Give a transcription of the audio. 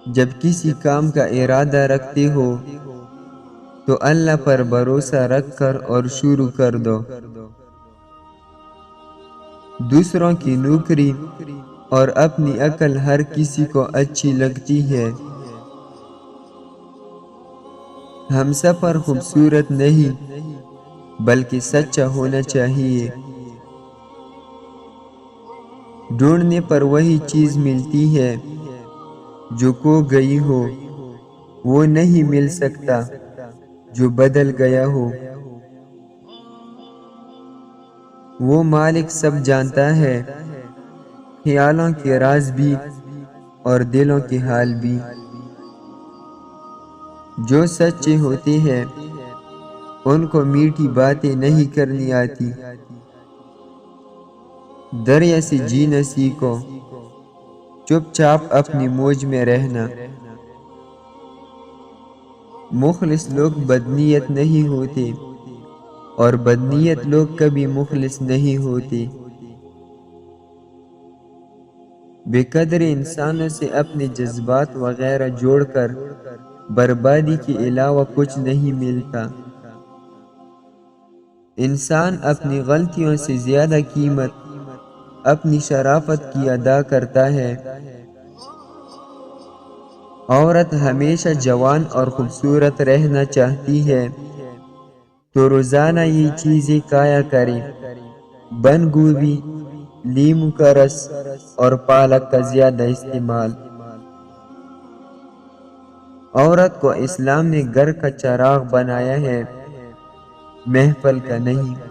جب کسی کام کا ارادہ رکھتے ہو تو اللہ پر بھروسہ رکھ کر اور شروع کر دو۔ دوسروں کی نوکری اور اپنی عقل ہر کسی کو اچھی لگتی ہے۔ ہم سفر خوبصورت نہیں بلکہ سچا ہونا چاہیے۔ ڈھونڈنے پر وہی چیز ملتی ہے جو کھو گئی ہو، وہ نہیں مل سکتا جو بدل گیا ہو۔ وہ مالک سب جانتا ہے، خیالوں کے راز بھی اور دلوں کے حال بھی۔ جو سچے ہوتے ہیں ان کو میٹھی باتیں نہیں کرنی آتی۔ دریا سے جینا سیکھو، چپ چاپ اپنی موج میں رہنا۔ مخلص لوگ بدنیت نہیں ہوتے اور بدنیت لوگ کبھی مخلص نہیں ہوتے۔ بے قدر انسانوں سے اپنے جذبات وغیرہ جوڑ کر بربادی کے علاوہ کچھ نہیں ملتا۔ انسان اپنی غلطیوں سے زیادہ قیمت اپنی شرافت کی ادا کرتا ہے۔ عورت ہمیشہ جوان اور خوبصورت رہنا چاہتی ہے تو روزانہ یہ چیزیں کھایا کرے: بند گوبھی، لیموں کا رس اور پالک کا زیادہ استعمال۔ عورت کو اسلام نے گھر کا چراغ بنایا ہے، محفل کا نہیں۔